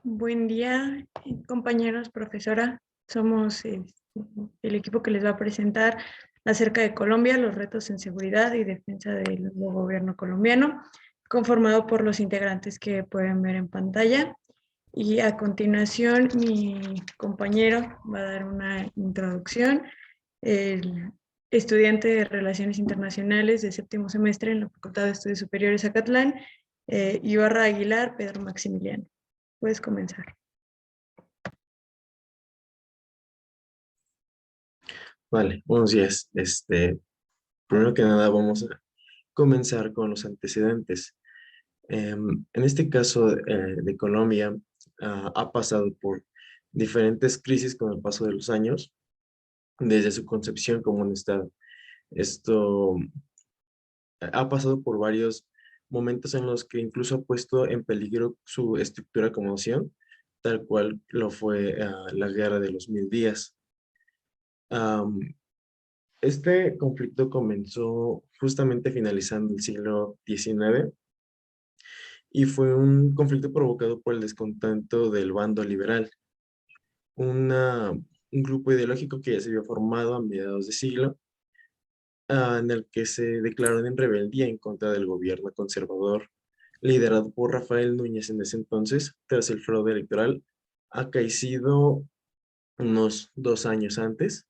Buen día, compañeros, profesora. Somos el equipo que les va a presentar acerca de Colombia, los retos en seguridad y defensa del nuevo gobierno colombiano, conformado por los integrantes que pueden ver en pantalla. Y a continuación, mi compañero va a dar una introducción. El estudiante de Relaciones Internacionales de séptimo semestre en la Facultad de Estudios Superiores Acatlán, Ibarra Aguilar, Pedro Maximiliano. Puedes comenzar. Vale, buenos días. Primero que nada vamos a comenzar con los antecedentes. En este caso de Colombia, ha pasado por diferentes crisis con el paso de los años, desde su concepción como un estado. Esto ha pasado por varios momentos en los que incluso ha puesto en peligro su estructura como nación, tal cual lo fue la Guerra de los Mil Días. Este conflicto comenzó justamente finalizando el siglo XIX y fue un conflicto provocado por el descontento del bando liberal, un grupo ideológico que ya se había formado a mediados de siglo, en el que se declararon en rebeldía en contra del gobierno conservador, liderado por Rafael Núñez en ese entonces, tras el fraude electoral acaecido unos 2 años antes,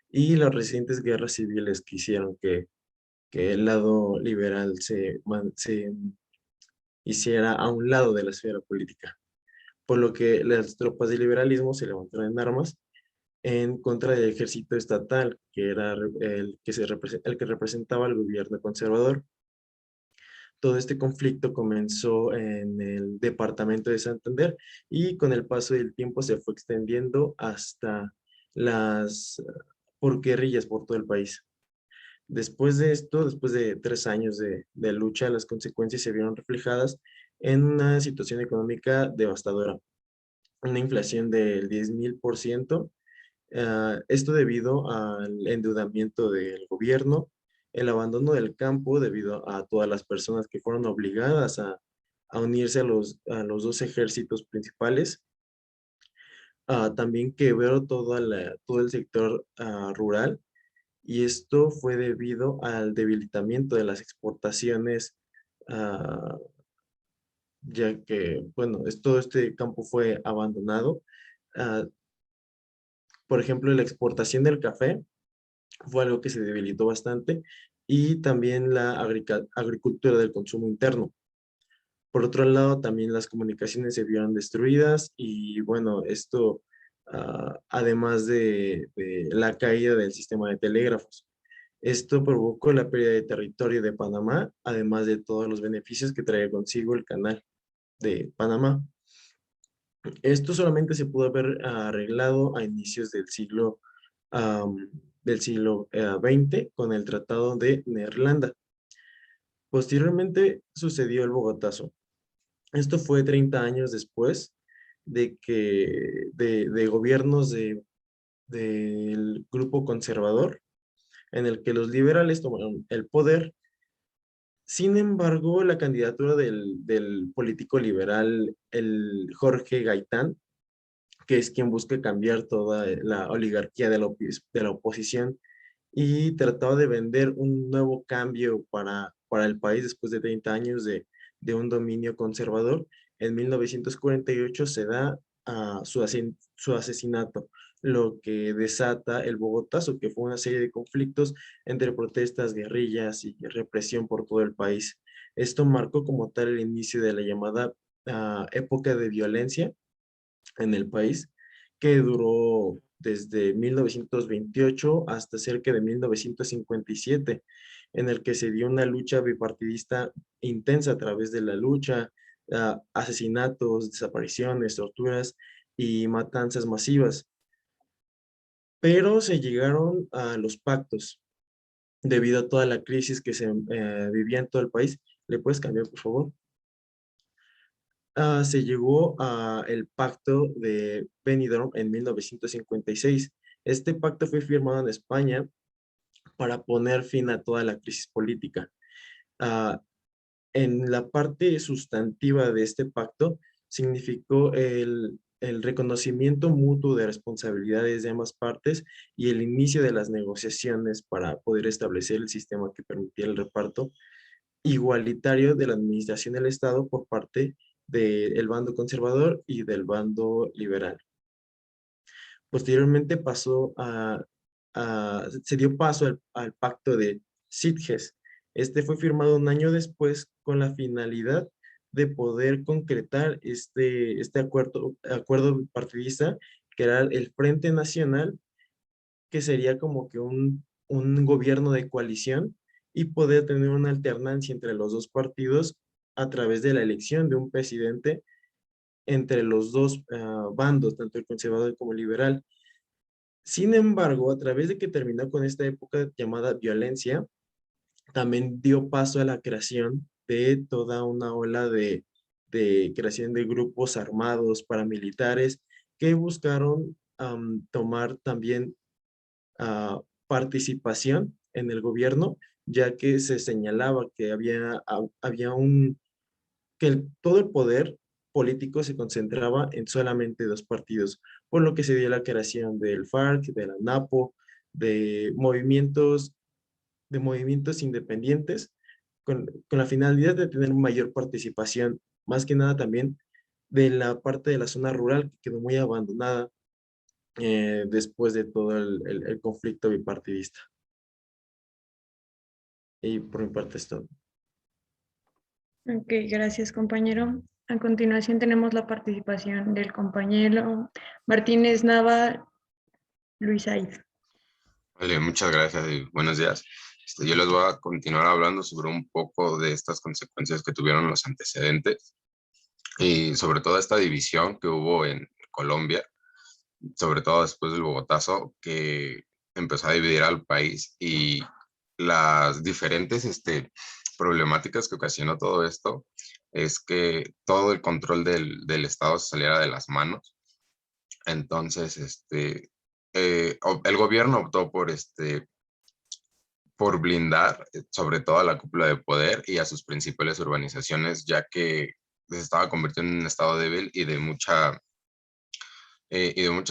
y las recientes guerras civiles que hicieron que el lado liberal se hiciera a un lado de la esfera política, por lo que las tropas del liberalismo se levantaron en armas en contra del ejército estatal, que era el que representaba al gobierno conservador. Todo este conflicto comenzó en el departamento de Santander y con el paso del tiempo se fue extendiendo hasta por guerrillas por todo el país. Después de esto, después de 3 años de lucha, las consecuencias se vieron reflejadas en una situación económica devastadora, una inflación del 10.000%, esto debido al endeudamiento del gobierno, el abandono del campo debido a todas las personas que fueron obligadas a unirse a los dos ejércitos principales. También quebró todo el sector rural, y esto fue debido al debilitamiento de las exportaciones, ah, ya que, bueno, todo este campo fue abandonado. Ah, por ejemplo, la exportación del café fue algo que se debilitó bastante, y también la agricultura del consumo interno. Por otro lado, también las comunicaciones se vieron destruidas y bueno, esto además de la caída del sistema de telégrafos. Esto provocó la pérdida de territorio de Panamá, además de todos los beneficios que trae consigo el canal de Panamá. Esto solamente se pudo haber arreglado a inicios am, del siglo XX con el Tratado de Neerlanda. Posteriormente sucedió el Bogotazo. Esto fue 30 años después de gobiernos del grupo conservador, en el que los liberales tomaron el poder. Sin embargo, la candidatura del político liberal, el Jorge Gaitán, que es quien busca cambiar toda la oligarquía de la oposición y trataba de vender un nuevo cambio para el país después de 30 años de un dominio conservador. En 1948 se da su asesinato, lo que desata el Bogotazo, que fue una serie de conflictos entre protestas, guerrillas y represión por todo el país. Esto marcó como tal el inicio de la llamada época de violencia en el país, que duró desde 1928 hasta cerca de 1957, en el que se dio una lucha bipartidista intensa a través de la lucha, asesinatos, desapariciones, torturas y matanzas masivas. Pero se llegaron a los pactos debido a toda la crisis que se vivía en todo el país. ¿Le puedes cambiar, por favor? Se llegó a el Pacto de Benidorm en 1956. Este pacto fue firmado en España para poner fin a toda la crisis política. Ah, en la parte sustantiva de este pacto significó el reconocimiento mutuo de responsabilidades de ambas partes y el inicio de las negociaciones para poder establecer el sistema que permitía el reparto igualitario de la administración del Estado por parte del bando conservador y del bando liberal. Posteriormente se dio paso al pacto de Sitges. Este fue firmado un año después con la finalidad de poder concretar este acuerdo partidista, que era el Frente Nacional, que sería como que un gobierno de coalición y poder tener una alternancia entre los dos partidos a través de la elección de un presidente entre los dos bandos, tanto el conservador como el liberal. Sin embargo, a través de que terminó con esta época llamada violencia, también dio paso a la creación de toda una ola de creación de grupos armados paramilitares que buscaron tomar también participación en el gobierno, ya que se señalaba que había todo el poder político se concentraba en solamente dos partidos, por lo que se dio la creación del FARC, de la NAPO, de movimientos independientes, con la finalidad de tener mayor participación, más que nada también de la parte de la zona rural que quedó muy abandonada después de todo el conflicto bipartidista. Y por mi parte es todo. Ok, gracias compañero. A continuación tenemos la participación del compañero Martínez Nava Luis Aid. Vale, muchas gracias y buenos días. Yo les voy a continuar hablando sobre un poco de estas consecuencias que tuvieron los antecedentes y sobre todo esta división que hubo en Colombia, sobre todo después del Bogotazo, que empezó a dividir al país y las diferentes problemáticas que ocasionó todo esto es que todo el control del Estado se saliera de las manos. Entonces, el gobierno optó por blindar sobre todo a la cúpula de poder y a sus principales urbanizaciones, ya que se estaba convirtiendo en un estado débil y de muchas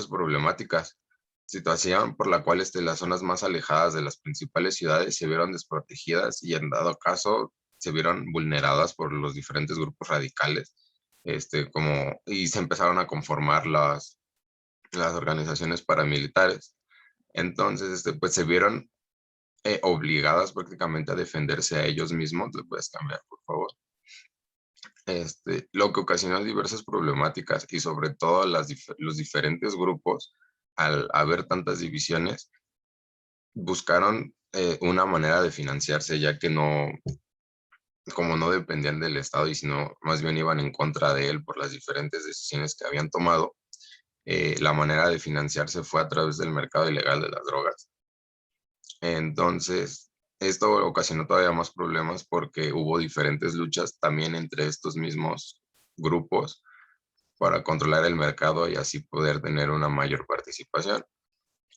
problemáticas. Situación por la cual las zonas más alejadas de las principales ciudades se vieron desprotegidas y en dado caso se vieron vulneradas por los diferentes grupos radicales, y se empezaron a conformar las organizaciones paramilitares. Entonces, pues se vieron obligadas prácticamente a defenderse a ellos mismos. ¿Le puedes cambiar, por favor? Lo que ocasionó diversas problemáticas y sobre todo los diferentes grupos, al haber tantas divisiones, buscaron una manera de financiarse, ya que como no dependían del Estado y sino más bien iban en contra de él por las diferentes decisiones que habían tomado, la manera de financiarse fue a través del mercado ilegal de las drogas. Entonces, esto ocasionó todavía más problemas porque hubo diferentes luchas también entre estos mismos grupos para controlar el mercado y así poder tener una mayor participación.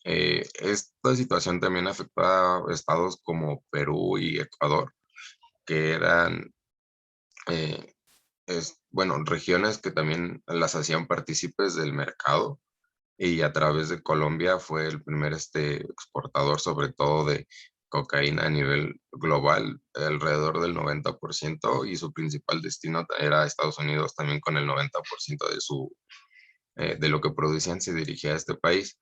Esta situación también afectó a estados como Perú y Ecuador, que eran, bueno, regiones que también las hacían partícipes del mercado, y a través de Colombia fue el primer exportador sobre todo de cocaína a nivel global, alrededor del 90%, y su principal destino era Estados Unidos, también con el 90% de lo que producían se dirigía a este país.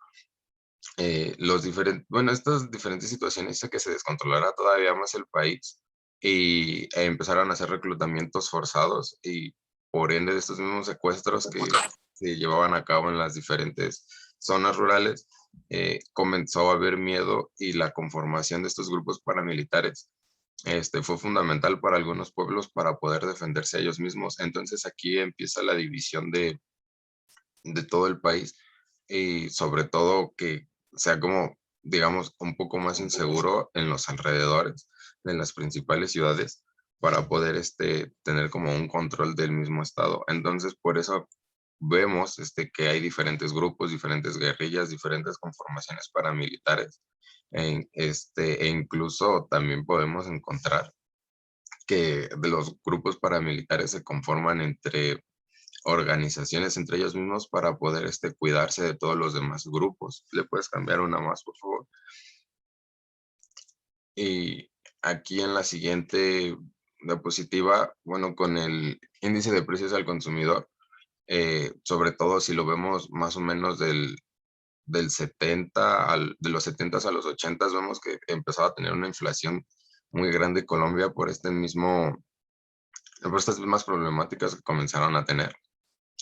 Estas diferentes situaciones hizo que se descontrolara todavía más el país y empezaron a hacer reclutamientos forzados y por ende de estos mismos secuestros que se llevaban a cabo en las diferentes zonas rurales, comenzó a haber miedo y la conformación de estos grupos paramilitares fue fundamental para algunos pueblos para poder defenderse a ellos mismos. Entonces aquí empieza la división de todo el país y sobre todo que sea como, digamos, un poco más inseguro en los alrededores de las principales ciudades para poder tener como un control del mismo estado. Entonces, por eso vemos que hay diferentes grupos, diferentes guerrillas, diferentes conformaciones paramilitares. E incluso también podemos encontrar que de los grupos paramilitares se conforman entre organizaciones entre ellos mismos para poder cuidarse de todos los demás grupos. ¿Le puedes cambiar una más, por favor? Y aquí en la siguiente diapositiva, bueno, con el índice de precios al consumidor, sobre todo si lo vemos más o menos del 70 de los 70 a los 80, vemos que empezaba a tener una inflación muy grande Colombia por por estas mismas problemáticas que comenzaron a tener.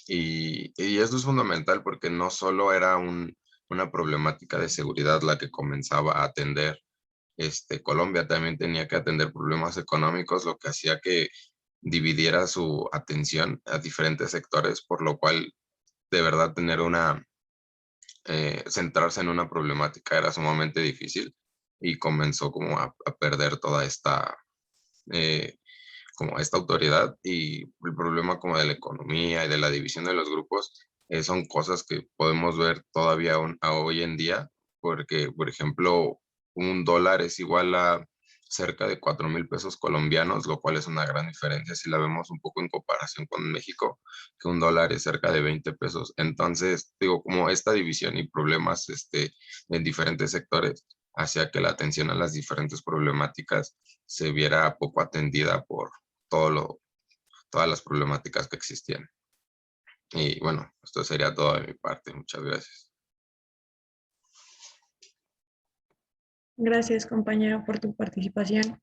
Y esto es fundamental porque no solo era una problemática de seguridad la que comenzaba a atender Colombia, también tenía que atender problemas económicos, lo que hacía que dividiera su atención a diferentes sectores, por lo cual de verdad centrarse en una problemática era sumamente difícil y comenzó como a perder toda eh, como esta autoridad, y el problema como de la economía y de la división de los grupos son cosas que podemos ver todavía a hoy en día, porque, por ejemplo, un dólar es igual a cerca de 4,000 pesos colombianos, lo cual es una gran diferencia si la vemos un poco en comparación con México, que un dólar es cerca de 20 pesos. Entonces, digo, como esta división y problemas en diferentes sectores hacía que la atención a las diferentes problemáticas se viera poco atendida por todas las problemáticas que existían. Y bueno, esto sería todo de mi parte. Muchas gracias. Gracias, compañero, por tu participación.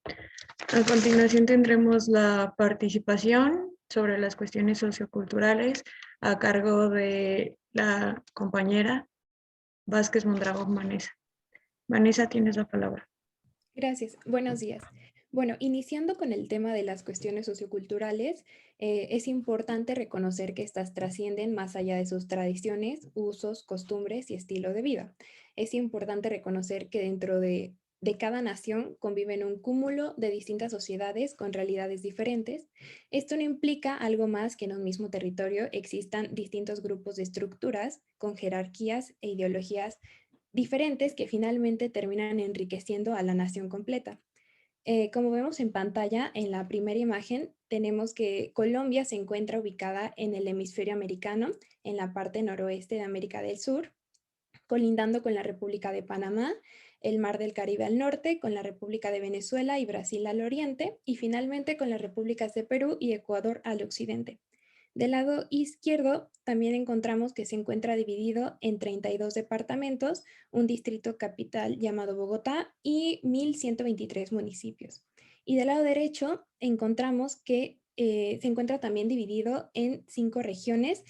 A continuación tendremos la participación sobre las cuestiones socioculturales a cargo de la compañera Vázquez Mondragón Vanessa. Vanessa, tienes la palabra. Gracias. Buenos días. Bueno, iniciando con el tema de las cuestiones socioculturales, es importante reconocer que estas trascienden más allá de sus tradiciones, usos, costumbres y estilo de vida. Es importante reconocer que dentro de cada nación conviven un cúmulo de distintas sociedades con realidades diferentes. Esto no implica algo más que en un mismo territorio existan distintos grupos de estructuras con jerarquías e ideologías diferentes que finalmente terminan enriqueciendo a la nación completa. Como vemos en pantalla, en la primera imagen, tenemos que Colombia se encuentra ubicada en el hemisferio americano, en la parte noroeste de América del Sur, colindando con la República de Panamá, el Mar del Caribe al norte, con la República de Venezuela y Brasil al oriente, y finalmente con las repúblicas de Perú y Ecuador al occidente. Del lado izquierdo también encontramos que se encuentra dividido en 32 departamentos, un distrito capital llamado Bogotá y 1,123 municipios. Y del lado derecho encontramos que se encuentra también dividido en 5 regiones,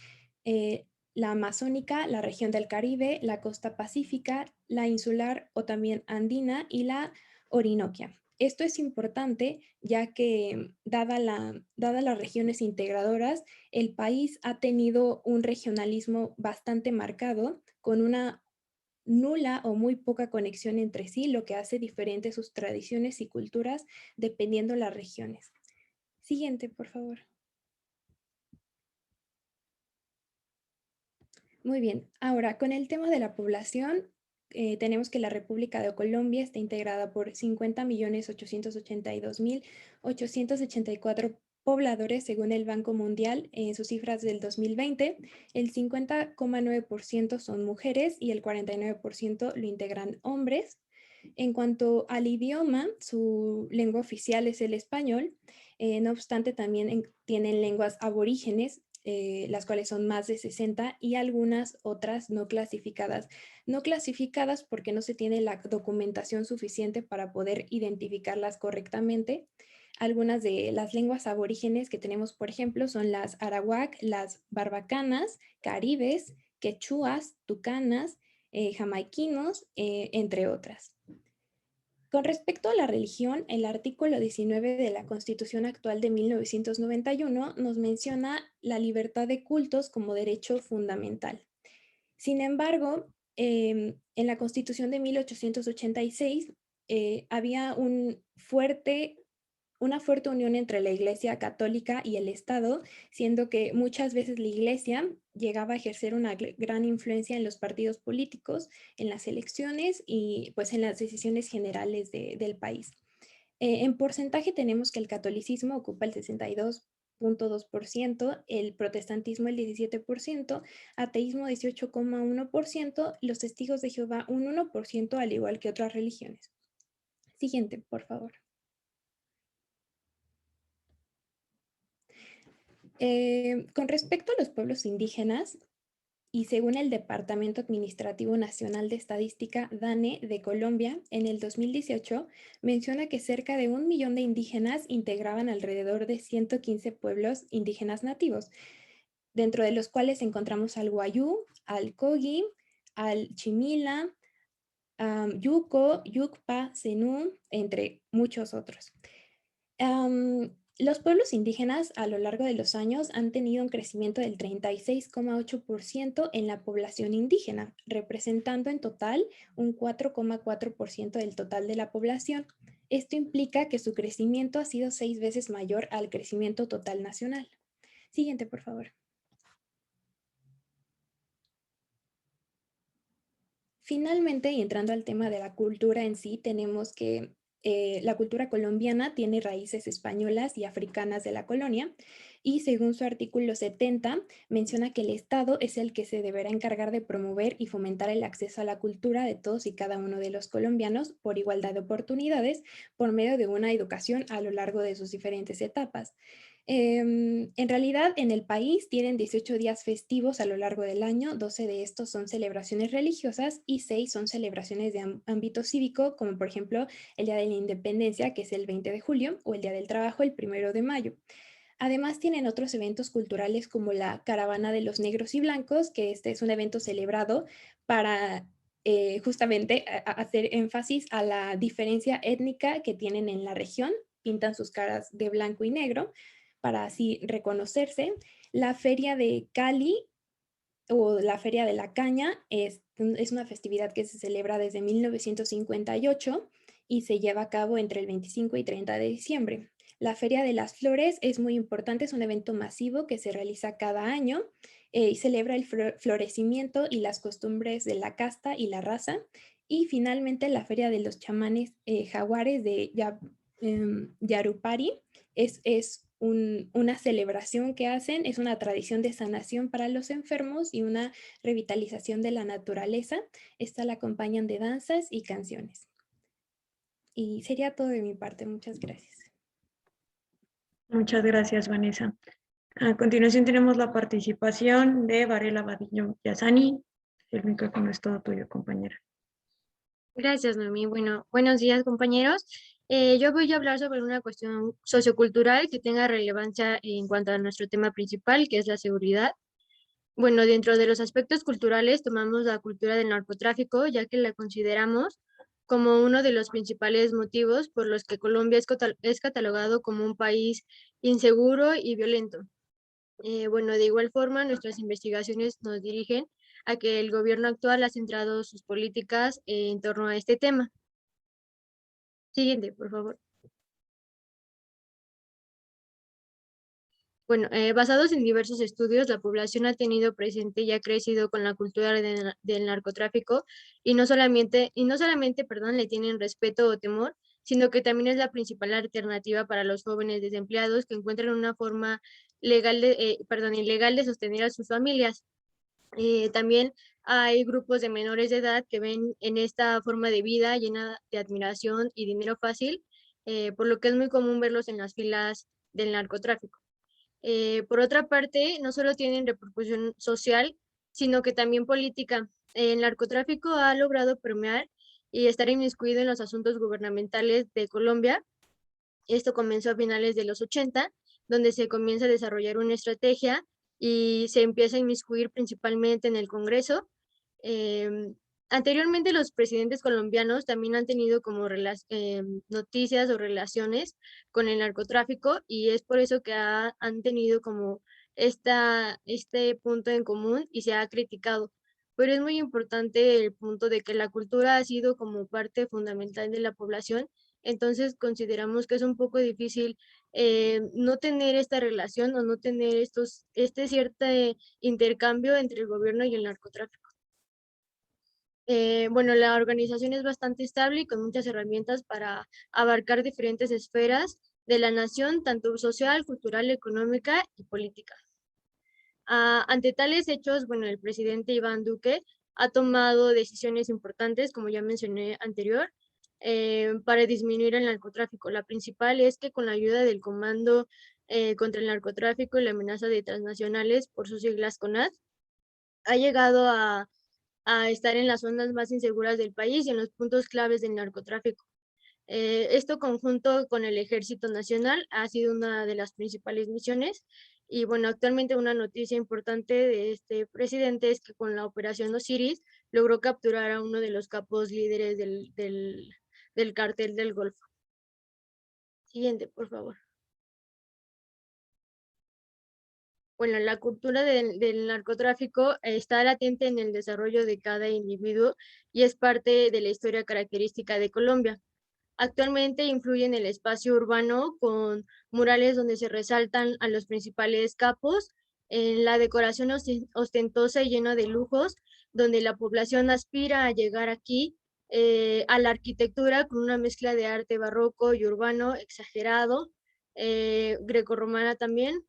la amazónica, la región del Caribe, la costa pacífica, la insular o también andina y la orinoquia. Esto es importante ya que, dadas las regiones integradoras, el país ha tenido un regionalismo bastante marcado, con una nula o muy poca conexión entre sí, lo que hace diferentes sus tradiciones y culturas dependiendo las regiones. Siguiente, por favor. Muy bien, ahora con el tema de la población, tenemos que la República de Colombia está integrada por 50.882.884 pobladores según el Banco Mundial en sus cifras del 2020. El 50,9% son mujeres y el 49% lo integran hombres. En cuanto al idioma, su lengua oficial es el español, no obstante también tienen lenguas aborígenes, las cuales son más de 60 y algunas otras no clasificadas. No clasificadas porque no se tiene la documentación suficiente para poder identificarlas correctamente. Algunas de las lenguas aborígenes que tenemos, por ejemplo, son las arawak, las barbacanas, caribes, quechuas, tucanas, jamaiquinos, entre otras. Con respecto a la religión, el artículo 19 de la Constitución actual de 1991 nos menciona la libertad de cultos como derecho fundamental. Sin embargo, en la Constitución de 1886 había una fuerte unión entre la Iglesia Católica y el Estado, siendo que muchas veces la Iglesia llegaba a ejercer una gran influencia en los partidos políticos, en las elecciones y pues en las decisiones generales del país. En porcentaje tenemos que el catolicismo ocupa el 62 10.2%, el protestantismo el 17%, ateísmo 18,1%, los testigos de Jehová un 1%, al igual que otras religiones. Siguiente, por favor. Con respecto a los pueblos indígenas, y según el Departamento Administrativo Nacional de Estadística, DANE, de Colombia, en el 2018 menciona que cerca de 1 millón de indígenas integraban alrededor de 115 pueblos indígenas nativos, dentro de los cuales encontramos al Wayuu, al Kogi, al Chimila, Yuco, Yucpa, Zenú, entre muchos otros. Los pueblos indígenas a lo largo de los años han tenido un crecimiento del 36,8% en la población indígena, representando en total un 4,4% del total de la población. Esto implica que su crecimiento ha sido 6 veces mayor al crecimiento total nacional. Siguiente, por favor. Finalmente, y entrando al tema de la cultura en sí, tenemos que la cultura colombiana tiene raíces españolas y africanas de la colonia, y según su artículo 70, menciona que el Estado es el que se deberá encargar de promover y fomentar el acceso a la cultura de todos y cada uno de los colombianos por igualdad de oportunidades por medio de una educación a lo largo de sus diferentes etapas. En realidad, en el país tienen 18 días festivos a lo largo del año, 12 de estos son celebraciones religiosas y 6 son celebraciones de ámbito cívico, como por ejemplo el Día de la Independencia, que es el 20 de julio, o el Día del Trabajo, el 1 de mayo. Además, tienen otros eventos culturales como la Caravana de los Negros y Blancos, que este es un evento celebrado para justamente hacer énfasis a la diferencia étnica que tienen en la región. Pintan sus caras de blanco y negro para así reconocerse. La Feria de Cali o la Feria de la Caña es una festividad que se celebra desde 1958 y se lleva a cabo entre el 25 y 30 de diciembre. La Feria de las Flores es muy importante, es un evento masivo que se realiza cada año y celebra el florecimiento y las costumbres de la casta y la raza. Y finalmente la Feria de los Chamanes Jaguares de Yarupari es una celebración que hacen, es una tradición de sanación para los enfermos y una revitalización de la naturaleza. Esta la acompañan de danzas y canciones. Y sería todo de mi parte. Muchas gracias. Muchas gracias, Vanessa. A continuación tenemos la participación de Varela Vadillo Yazani. El micrófono es todo tuyo, compañera. Gracias, Noemí. Bueno, buenos días, compañeros. Yo voy a hablar sobre una cuestión sociocultural que tenga relevancia en cuanto a nuestro tema principal, que es la seguridad. Bueno, dentro de los aspectos culturales tomamos la cultura del narcotráfico, ya que la consideramos como uno de los principales motivos por los que Colombia es catalogado como un país inseguro y violento. Bueno, de igual forma, nuestras investigaciones nos dirigen a que el gobierno actual ha centrado sus políticas en torno a este tema. Siguiente, por favor. Bueno, basados en diversos estudios, la población ha tenido presente y ha crecido con la cultura del narcotráfico y no solamente, perdón, le tienen respeto o temor, sino que también es la principal alternativa para los jóvenes desempleados que encuentran una forma ilegal de sostener a sus familias. También hay grupos de menores de edad que ven en esta forma de vida llena de admiración y dinero fácil, por lo que es muy común verlos en las filas del narcotráfico. Por otra parte, no solo tienen repercusión social, sino que también política. El narcotráfico ha logrado permear y estar inmiscuido en los asuntos gubernamentales de Colombia. Esto comenzó a finales de los 80, donde se comienza a desarrollar una estrategia y se empieza a inmiscuir principalmente en el Congreso. Anteriormente los presidentes colombianos también han tenido como noticias o relaciones con el narcotráfico y es por eso que han tenido como este punto en común y se ha criticado. Pero es muy importante el punto de que la cultura ha sido como parte fundamental de la población, entonces consideramos que es un poco difícil no tener esta relación o no tener este cierto intercambio entre el gobierno y el narcotráfico. Bueno, la organización es bastante estable y con muchas herramientas para abarcar diferentes esferas de la nación, tanto social, cultural, económica y política. Ante tales hechos, bueno, el presidente Iván Duque ha tomado decisiones importantes, como ya mencioné anterior, para disminuir el narcotráfico. La principal es que con la ayuda del Comando contra el Narcotráfico y la Amenaza de Transnacionales, por sus siglas CONAT, ha llegado a estar en las zonas más inseguras del país y en los puntos claves del narcotráfico. Esto conjunto con el Ejército Nacional ha sido una de las principales misiones. Y bueno, actualmente una noticia importante de este presidente es que con la operación Osiris logró capturar a uno de los capos líderes del cártel del Golfo. Siguiente, por favor. Bueno, la cultura del narcotráfico está latente en el desarrollo de cada individuo y es parte de la historia característica de Colombia. Actualmente influye en el espacio urbano con murales donde se resaltan a los principales capos, en la decoración ostentosa y llena de lujos, donde la población aspira a llegar aquí, a la arquitectura con una mezcla de arte barroco y urbano exagerado, grecorromana también,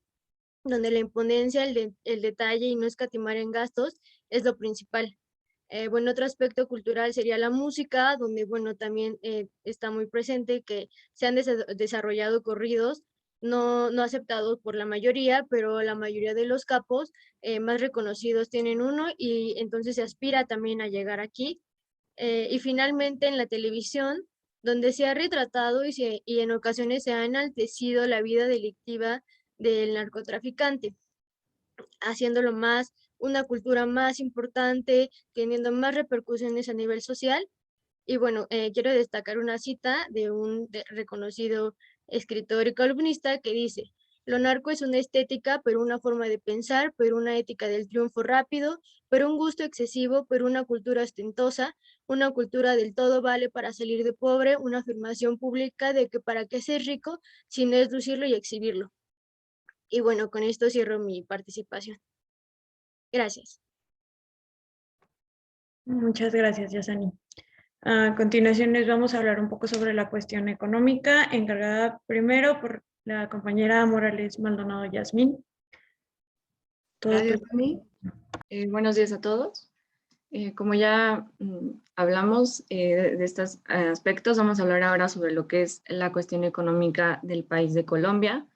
donde la imponencia, el detalle y no escatimar en gastos es lo principal. Bueno, otro aspecto cultural sería la música, donde, bueno, también está muy presente que se han desarrollado corridos no aceptados por la mayoría, pero la mayoría de los capos más reconocidos tienen uno y entonces se aspira también a llegar aquí. Y finalmente en la televisión, donde se ha retratado y en ocasiones se ha enaltecido la vida delictiva del narcotraficante, haciéndolo más una cultura más importante, teniendo más repercusiones a nivel social. Y bueno, quiero destacar una cita de un reconocido escritor y columnista que dice: lo narco es una estética, pero una forma de pensar, pero una ética del triunfo rápido, pero un gusto excesivo, pero una cultura ostentosa, una cultura del todo vale para salir de pobre, una afirmación pública de que para qué ser rico si no es lucirlo y exhibirlo. Y bueno, con esto cierro mi participación. Gracias. Muchas gracias, Yasani. A continuación les vamos a hablar un poco sobre la cuestión económica, encargada primero por la compañera Morales Maldonado Yasmín. Gracias, Dani. Buenos días a todos. Como ya hablamos de estos aspectos, vamos a hablar ahora sobre lo que es la cuestión económica del país de Colombia.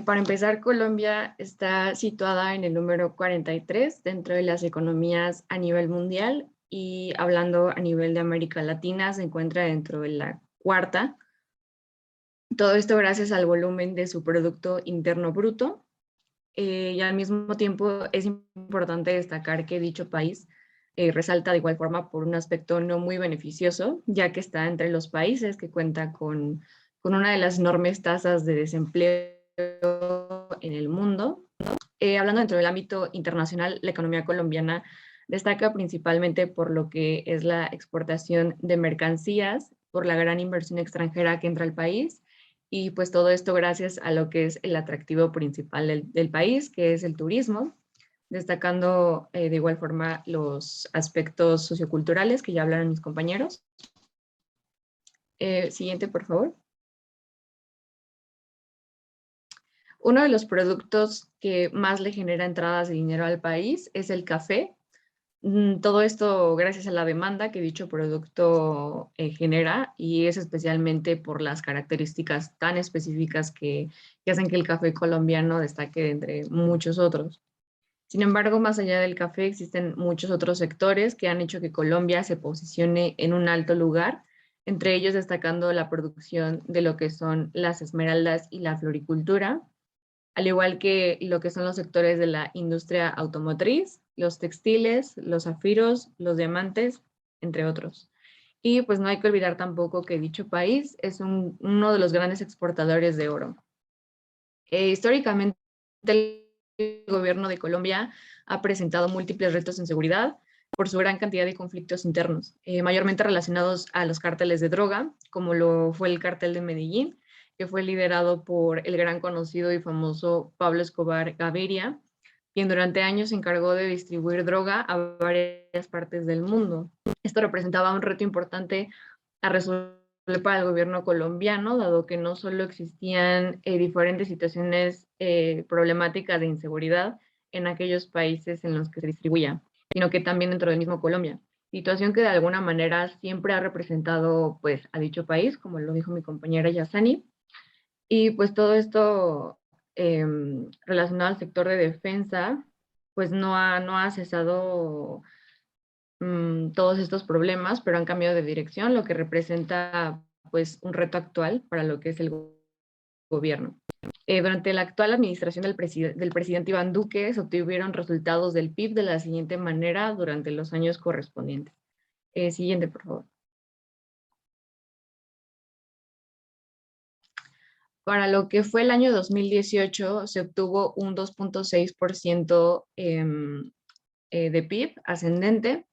Para empezar, Colombia está situada en el número 43 dentro de las economías a nivel mundial y hablando a nivel de América Latina se encuentra dentro de la cuarta. Todo esto gracias al volumen de su Producto Interno Bruto. Y al mismo tiempo es importante destacar que dicho país resalta de igual forma por un aspecto no muy beneficioso, ya que está entre los países que cuenta con una de las enormes tasas de desempleo en el mundo. Hablando dentro del ámbito internacional, la economía colombiana destaca principalmente por lo que es la exportación de mercancías, por la gran inversión extranjera que entra al país, y pues todo esto gracias a lo que es el atractivo principal del país, que es el turismo, destacando de igual forma los aspectos socioculturales que ya hablaron mis compañeros. Siguiente, por favor. Uno de los productos que más le genera entradas de dinero al país es el café. Todo esto gracias a la demanda que dicho producto genera, y es especialmente por las características tan específicas que hacen que el café colombiano destaque entre muchos otros. Sin embargo, más allá del café, existen muchos otros sectores que han hecho que Colombia se posicione en un alto lugar, entre ellos destacando la producción de lo que son las esmeraldas y la floricultura, al igual que lo que son los sectores de la industria automotriz, los textiles, los zafiros, los diamantes, entre otros. Y pues no hay que olvidar tampoco que dicho país es uno de los grandes exportadores de oro. Históricamente, el gobierno de Colombia ha presentado múltiples retos en seguridad por su gran cantidad de conflictos internos, mayormente relacionados a los cárteles de droga, como lo fue el cártel de Medellín, que fue liderado por el gran conocido y famoso Pablo Escobar Gaviria, quien durante años se encargó de distribuir droga a varias partes del mundo. Esto representaba un reto importante a resolver para el gobierno colombiano, dado que no solo existían diferentes situaciones problemáticas de inseguridad en aquellos países en los que se distribuía, sino que también dentro del mismo Colombia. Situación que de alguna manera siempre ha representado pues a dicho país, como lo dijo mi compañera Yassani. Y pues todo esto relacionado al sector de defensa, pues no ha cesado todos estos problemas, pero han cambiado de dirección, lo que representa pues un reto actual para lo que es el gobierno. Durante la actual administración del presidente Iván Duque se obtuvieron resultados del PIB de la siguiente manera durante los años correspondientes. Siguiente, por favor. Para lo que fue el año 2018 se obtuvo un 2.6% de PIB ascendente.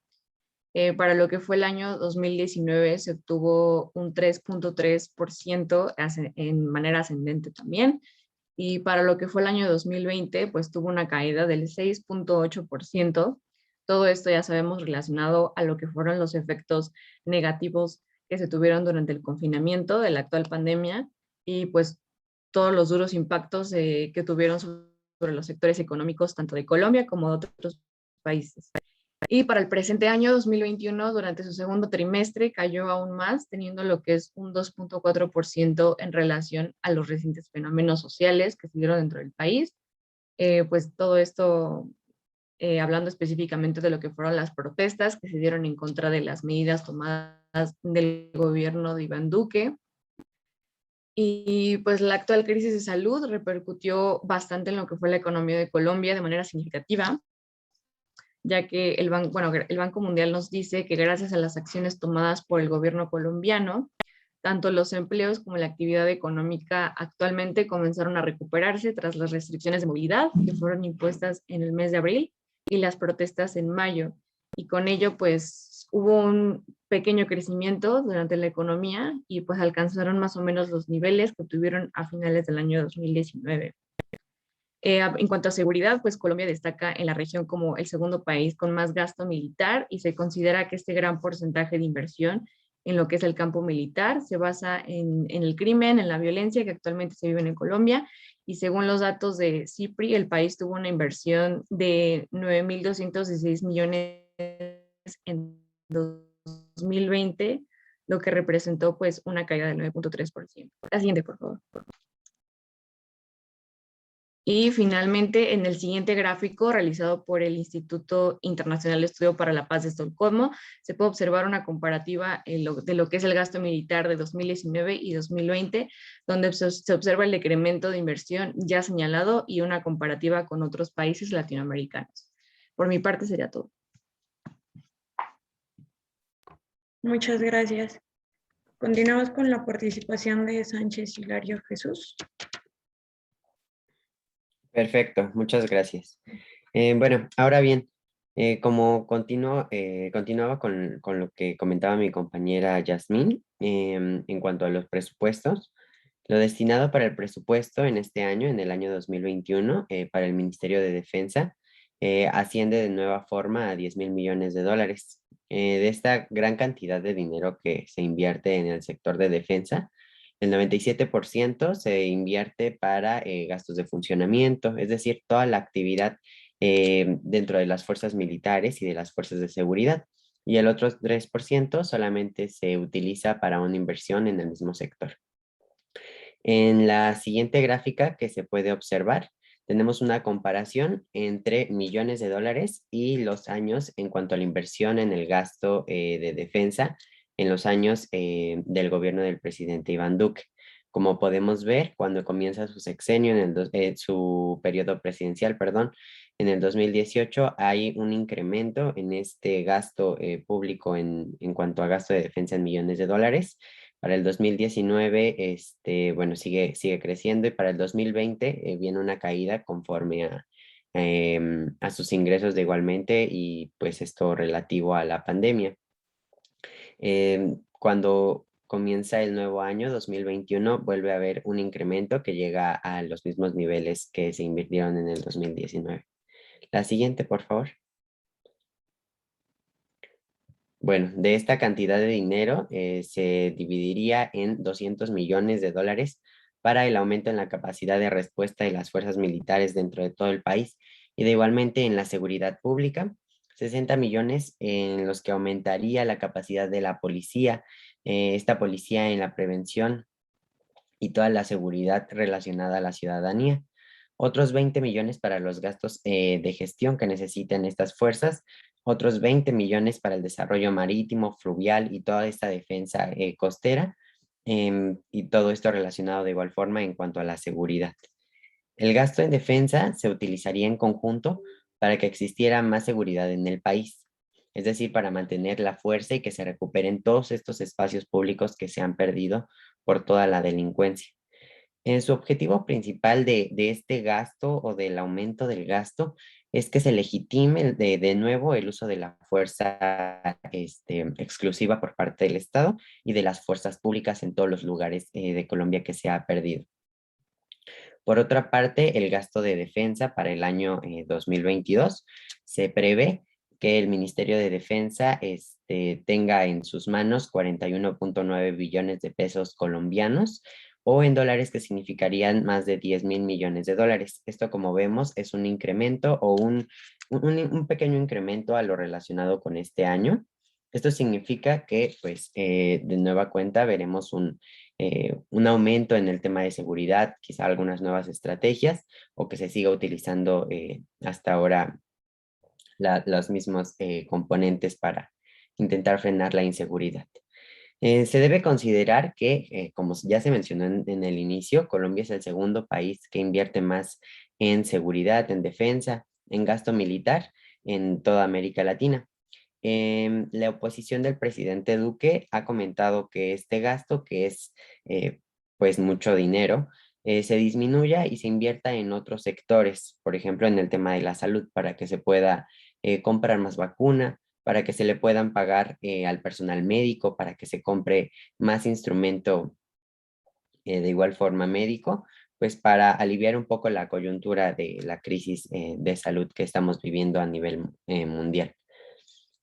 Para lo que fue el año 2019 se obtuvo un 3.3% en manera ascendente también. Y para lo que fue el año 2020, pues tuvo una caída del 6.8%. Todo esto ya sabemos relacionado a lo que fueron los efectos negativos que se tuvieron durante el confinamiento de la actual pandemia y pues todos los duros impactos que tuvieron sobre los sectores económicos tanto de Colombia como de otros países. Y para el presente año 2021, durante su segundo trimestre, cayó aún más, teniendo lo que es un 2.4% en relación a los recientes fenómenos sociales que se dieron dentro del país. Pues todo esto, hablando específicamente de lo que fueron las protestas que se dieron en contra de las medidas tomadas del gobierno de Iván Duque. Y pues la actual crisis de salud repercutió bastante en lo que fue la economía de Colombia de manera significativa, ya que el Banco Mundial nos dice que gracias a las acciones tomadas por el gobierno colombiano, tanto los empleos como la actividad económica actualmente comenzaron a recuperarse tras las restricciones de movilidad que fueron impuestas en el mes de abril y las protestas en mayo. Y con ello, pues, hubo un pequeño crecimiento durante la economía y pues alcanzaron más o menos los niveles que tuvieron a finales del año 2019. En cuanto a seguridad, pues Colombia destaca en la región como el segundo país con más gasto militar y se considera que este gran porcentaje de inversión en lo que es el campo militar se basa en el crimen, en la violencia que actualmente se vive en Colombia y según los datos de CIPRI, el país tuvo una inversión de 9.216 millones en 2020, lo que representó pues una caída del 9.3%. La siguiente, por favor. Y finalmente, en el siguiente gráfico realizado por el Instituto Internacional de Estudio para la Paz de Estocolmo, se puede observar una comparativa de lo que es el gasto militar de 2019 y 2020, donde se observa el decremento de inversión ya señalado y una comparativa con otros países latinoamericanos. Por mi parte sería todo. Muchas gracias. Continuamos con la participación de Sánchez Hilario Jesús. Perfecto, muchas gracias. Bueno, ahora bien, como continuaba con lo que comentaba mi compañera Yasmín, en cuanto a los presupuestos, lo destinado para el presupuesto en este año, en el año 2021, para el Ministerio de Defensa, asciende de nueva forma a 10.000 millones de dólares. De esta gran cantidad de dinero que se invierte en el sector de defensa, el 97% se invierte para gastos de funcionamiento, es decir, toda la actividad dentro de las fuerzas militares y de las fuerzas de seguridad. Y el otro 3% solamente se utiliza para una inversión en el mismo sector. En la siguiente gráfica que se puede observar, tenemos una comparación entre millones de dólares y los años en cuanto a la inversión en el gasto de defensa en los años del gobierno del presidente Iván Duque. Como podemos ver, cuando comienza su sexenio, su periodo presidencial, perdón, en el 2018 hay un incremento en este gasto público en cuanto a gasto de defensa en millones de dólares. Para el 2019, bueno, sigue creciendo y para el 2020 viene una caída conforme a sus ingresos de igualmente y pues esto relativo a la pandemia. Cuando comienza el nuevo año 2021, vuelve a haber un incremento que llega a los mismos niveles que se invirtieron en el 2019. La siguiente, por favor. Bueno, de esta cantidad de dinero se dividiría en 200 millones de dólares para el aumento en la capacidad de respuesta de las fuerzas militares dentro de todo el país y de igualmente en la seguridad pública, 60 millones en los que aumentaría la capacidad de la policía, esta policía en la prevención y toda la seguridad relacionada a la ciudadanía. Otros 20 millones para los gastos de gestión que necesitan estas fuerzas, otros 20 millones para el desarrollo marítimo, fluvial y toda esta defensa costera, y todo esto relacionado de igual forma en cuanto a la seguridad. El gasto en defensa se utilizaría en conjunto para que existiera más seguridad en el país, es decir, para mantener la fuerza y que se recuperen todos estos espacios públicos que se han perdido por toda la delincuencia. Su objetivo principal de este gasto o del aumento del gasto es que se legitime de nuevo el uso de la fuerza exclusiva por parte del Estado y de las fuerzas públicas en todos los lugares de Colombia que se ha perdido. Por otra parte, el gasto de defensa para el año 2022 se prevé que el Ministerio de Defensa tenga en sus manos 41.9 billones de pesos colombianos o en dólares que significarían más de 10.000 millones de dólares. Esto, como vemos, es un incremento o un pequeño incremento a lo relacionado con este año. Esto significa que, pues, de nueva cuenta veremos un aumento en el tema de seguridad, quizá algunas nuevas estrategias o que se siga utilizando hasta ahora los mismos componentes para intentar frenar la inseguridad. Se debe considerar que, como ya se mencionó en el inicio, Colombia es el segundo país que invierte más en seguridad, en defensa, en gasto militar en toda América Latina. La oposición del presidente Duque ha comentado que este gasto, que es pues mucho dinero, se disminuya y se invierta en otros sectores, por ejemplo, en el tema de la salud, para que se pueda comprar más vacuna, para que se le puedan pagar al personal médico, para que se compre más instrumento de igual forma médico, pues para aliviar un poco la coyuntura de la crisis de salud que estamos viviendo a nivel mundial.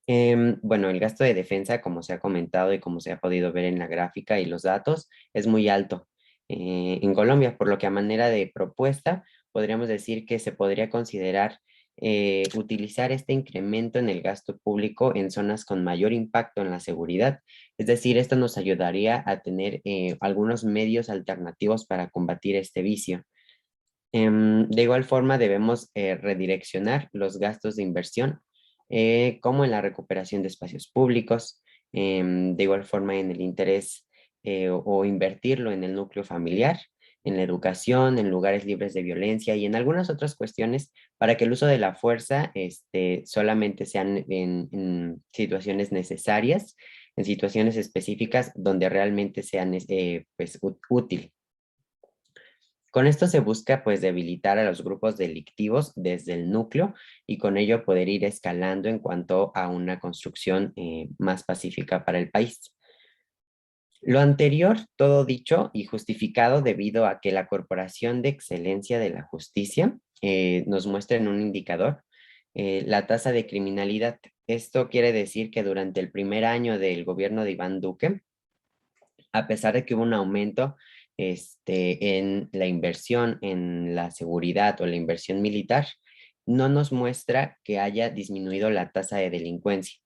Bueno, el gasto de defensa, como se ha comentado y como se ha podido ver en la gráfica y los datos, es muy alto en Colombia, por lo que a manera de propuesta podríamos decir que se podría considerar utilizar este incremento en el gasto público en zonas con mayor impacto en la seguridad. Es decir, esto nos ayudaría a tener algunos medios alternativos para combatir este vicio. De igual forma, debemos redireccionar los gastos de inversión, como en la recuperación de espacios públicos, de igual forma en el interés o invertirlo en el núcleo familiar, en la educación, en lugares libres de violencia y en algunas otras cuestiones para que el uso de la fuerza solamente sean en situaciones necesarias, en situaciones específicas donde realmente sean pues, útil. Con esto se busca pues debilitar a los grupos delictivos desde el núcleo y con ello poder ir escalando en cuanto a una construcción más pacífica para el país. Lo anterior, todo dicho y justificado debido a que la Corporación de Excelencia de la Justicia nos muestra en un indicador la tasa de criminalidad. Esto quiere decir que durante el primer año del gobierno de Iván Duque, a pesar de que hubo un aumento en la inversión en la seguridad o la inversión militar, no nos muestra que haya disminuido la tasa de delincuencia.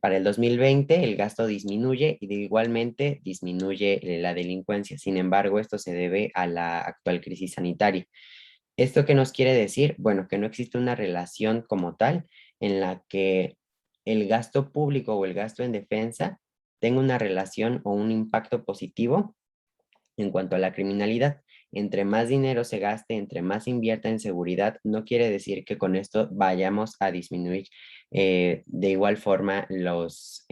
Para el 2020 el gasto disminuye y igualmente disminuye la delincuencia. Sin embargo, esto se debe a la actual crisis sanitaria. ¿Esto qué nos quiere decir? Bueno, que no existe una relación como tal en la que el gasto público o el gasto en defensa tenga una relación o un impacto positivo en cuanto a la criminalidad. Entre más dinero se gaste, entre más se invierta en seguridad, no quiere decir que con esto vayamos a disminuir de igual forma los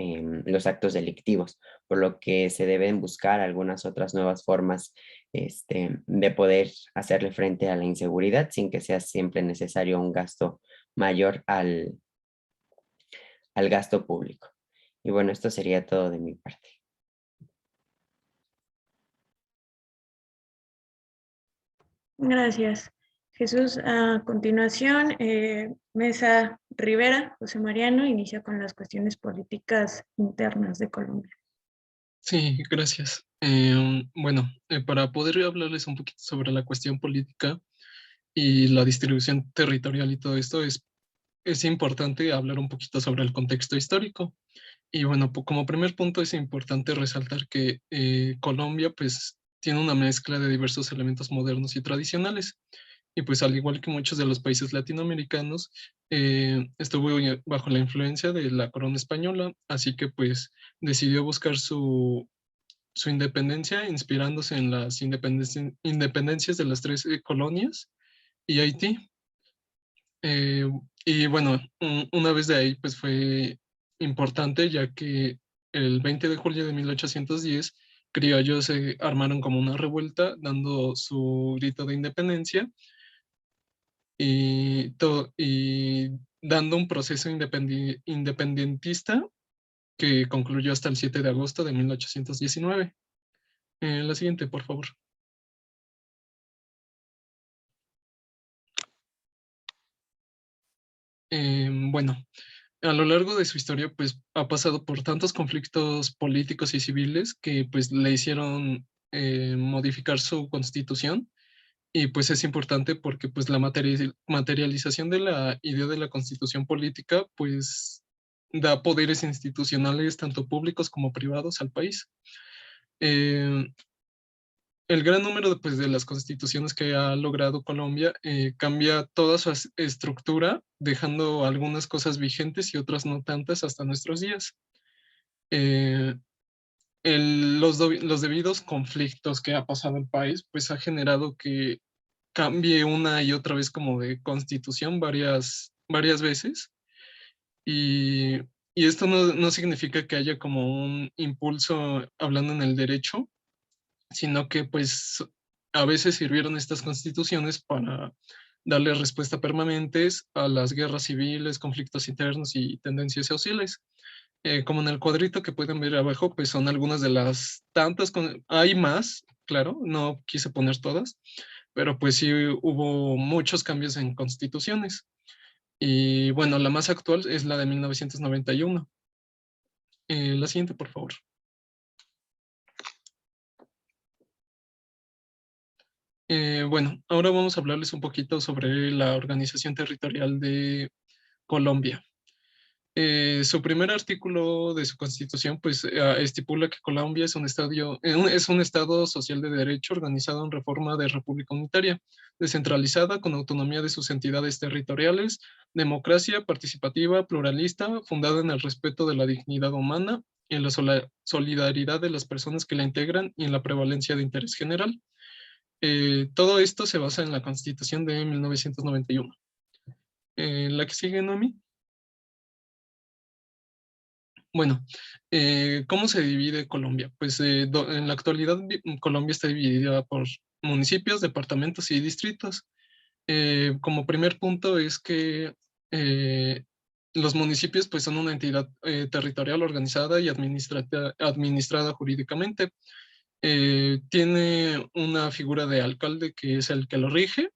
actos delictivos, por lo que se deben buscar algunas otras nuevas formas de poder hacerle frente a la inseguridad sin que sea siempre necesario un gasto mayor al gasto público. Y bueno, esto sería todo de mi parte. Gracias. Jesús, a continuación, Mesa Rivera, José Mariano, inicia con las cuestiones políticas internas de Colombia. Sí, gracias. Bueno, para poder hablarles un poquito sobre la cuestión política y la distribución territorial y todo esto, es importante hablar un poquito sobre el contexto histórico. Y bueno, como primer punto es importante resaltar que Colombia pues tiene una mezcla de diversos elementos modernos y tradicionales. Y pues al igual que muchos de los países latinoamericanos, estuvo bajo la influencia de la corona española, así que pues decidió buscar su independencia inspirándose en las independencias de las tres colonias y Haití. Eh, y bueno, una vez de ahí pues fue importante ya que el 20 de julio de 1810 criollos se armaron como una revuelta dando su grito de independencia y dando un proceso independentista que concluyó hasta el 7 de agosto de 1819. La siguiente, por favor. Bueno, a lo largo de su historia, pues ha pasado por tantos conflictos políticos y civiles que pues le hicieron modificar su constitución. Y pues es importante porque pues la materialización de la idea de la constitución política pues da poderes institucionales tanto públicos como privados al país. Eh, el gran número pues, de las constituciones que ha logrado Colombia cambia toda su estructura, dejando algunas cosas vigentes y otras no tantas hasta nuestros días. Eh, los debidos conflictos que ha pasado el país, pues ha generado que cambie una y otra vez como de constitución varias veces. Y, y esto no significa que haya como un impulso hablando en el derecho, sino que pues a veces sirvieron estas constituciones para darle respuesta permanentes a las guerras civiles, conflictos internos y tendencias sociales. Como en el cuadrito que pueden ver abajo, pues son algunas de las tantas, hay más, claro, no quise poner todas, pero pues sí hubo muchos cambios en constituciones. Y bueno, la más actual es la de 1991. La siguiente, por favor. Bueno, ahora vamos a hablarles un poquito sobre la organización territorial de Colombia. Su primer artículo de su constitución pues estipula que Colombia es un estado social de derecho organizado en reforma de república unitaria, descentralizada con autonomía de sus entidades territoriales, democracia participativa, pluralista, fundada en el respeto de la dignidad humana y en la solidaridad de las personas que la integran y en la prevalencia de interés general. Todo esto se basa en la Constitución de 1991. La que sigue, Noemi. Bueno, ¿cómo se divide Colombia? Pues en la actualidad Colombia está dividida por municipios, departamentos y distritos. Como primer punto es que los municipios pues son una entidad territorial organizada y administrada jurídicamente. Tiene una figura de alcalde que es el que lo rige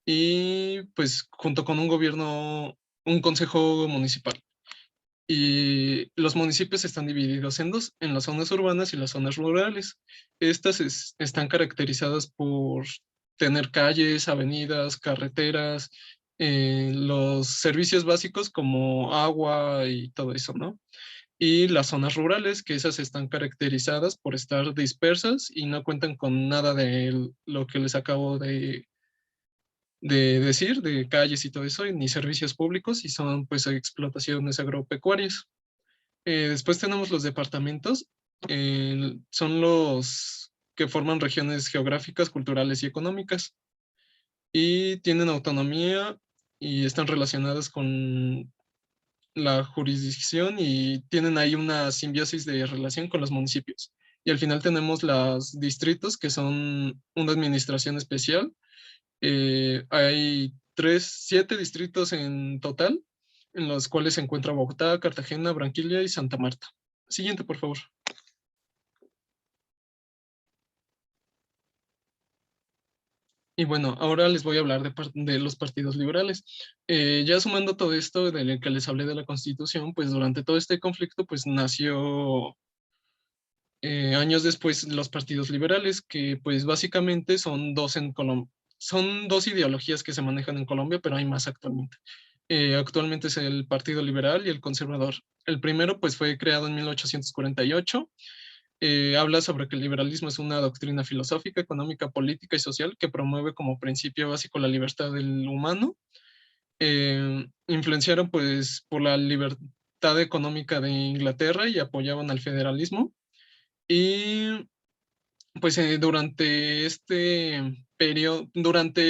y pues junto con un gobierno, un consejo municipal. Y los municipios están divididos en dos, en las zonas urbanas y las zonas rurales. Estas están caracterizadas por tener calles, avenidas, carreteras, los servicios básicos como agua y todo eso, ¿no? Y las zonas rurales, que esas están caracterizadas por estar dispersas y no cuentan con nada de lo que les acabo de decir, de calles y todo eso, ni servicios públicos, y son pues explotaciones agropecuarias. Después tenemos los departamentos, son los que forman regiones geográficas, culturales y económicas, y tienen autonomía y están relacionadas con la jurisdicción y tienen ahí una simbiosis de relación con los municipios. Y al final tenemos los distritos, que son una administración especial. Hay 7 distritos en total, en los cuales se encuentra Bogotá, Cartagena, Barranquilla y Santa Marta. Siguiente, por favor. Y bueno, ahora les voy a hablar de los partidos liberales. Ya sumando todo esto del que les hablé de la Constitución, pues durante todo este conflicto, pues nació años después los partidos liberales, que pues básicamente son dos en Colombia. Son dos ideologías que se manejan en Colombia, pero hay más actualmente. Actualmente es el Partido Liberal y el Conservador. El primero pues fue creado en 1848. Habla sobre que el liberalismo es una doctrina filosófica, económica, política y social que promueve como principio básico la libertad del humano. Influenciaron pues por la libertad económica de Inglaterra y apoyaban al federalismo. Y pues durante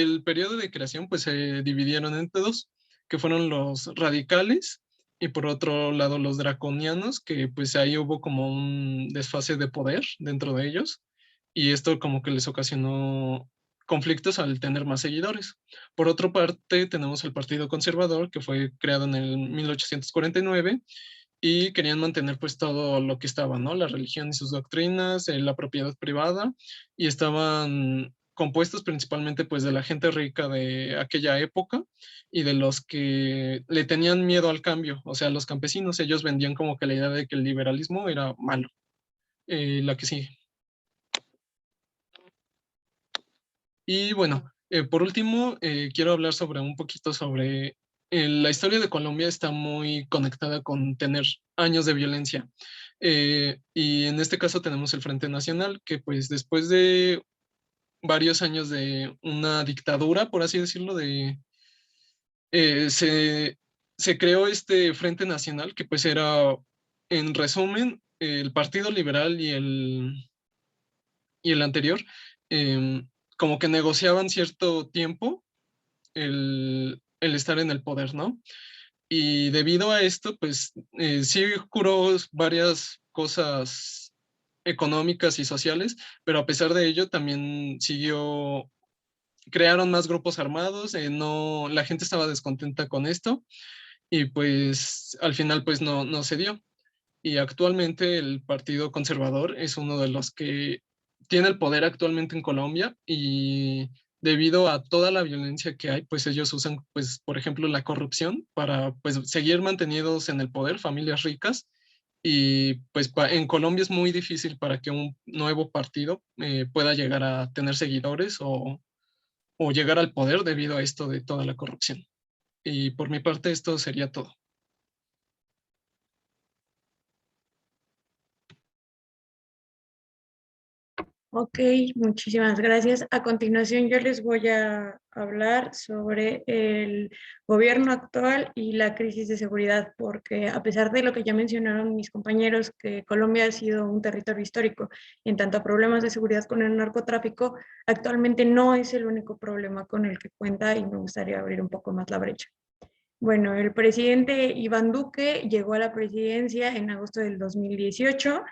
el periodo de creación, pues se dividieron entre dos, que fueron los radicales y por otro lado los draconianos, que pues ahí hubo como un desfase de poder dentro de ellos y esto como que les ocasionó conflictos al tener más seguidores. Por otra parte, tenemos el Partido Conservador, que fue creado en el 1849 y querían mantener pues todo lo que estaba, ¿no? La religión y sus doctrinas, la propiedad privada, y estaban compuestos principalmente pues de la gente rica de aquella época y de los que le tenían miedo al cambio, o sea, los campesinos, ellos vendían como que la idea de que el liberalismo era malo. La que sí. Y bueno, por último, quiero hablar sobre un poquito sobre la historia de Colombia está muy conectada con tener años de violencia. Y en este caso tenemos el Frente Nacional, que pues después de varios años de una dictadura, por así decirlo, eh, se, se creó este Frente Nacional, que pues era, en resumen, el Partido Liberal y el anterior, como que negociaban cierto tiempo el estar en el poder, ¿no? Y debido a esto, pues sí curó varias cosas económicas y sociales, pero a pesar de ello también crearon más grupos armados, no, la gente estaba descontenta con esto y pues al final pues no se dio. Y actualmente el Partido Conservador es uno de los que tiene el poder actualmente en Colombia y debido a toda la violencia que hay, pues ellos usan, pues, por ejemplo, la corrupción para, pues, seguir mantenidos en el poder, familias ricas. Y pues en Colombia es muy difícil para que un nuevo partido pueda llegar a tener seguidores o llegar al poder debido a esto de toda la corrupción. Y por mi parte esto sería todo. Ok, muchísimas gracias. A continuación yo les voy a hablar sobre el gobierno actual y la crisis de seguridad, porque a pesar de lo que ya mencionaron mis compañeros, que Colombia ha sido un territorio histórico y en tanto a problemas de seguridad con el narcotráfico, actualmente no es el único problema con el que cuenta y me gustaría abrir un poco más la brecha. Bueno, el presidente Iván Duque llegó a la presidencia en agosto del 2018.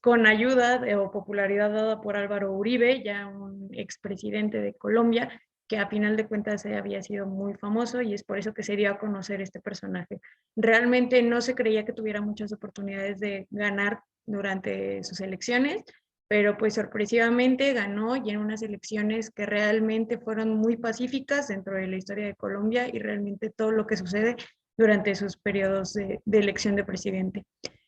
Con ayuda o popularidad dada por Álvaro Uribe, ya un expresidente de Colombia, que a final de cuentas había sido muy famoso y es por eso que se dio a conocer este personaje. Realmente no se creía que tuviera muchas oportunidades de ganar durante sus elecciones, pero pues sorpresivamente ganó y en unas elecciones que realmente fueron muy pacíficas dentro de la historia de Colombia y realmente todo lo que sucede durante sus periodos de elección de presidente.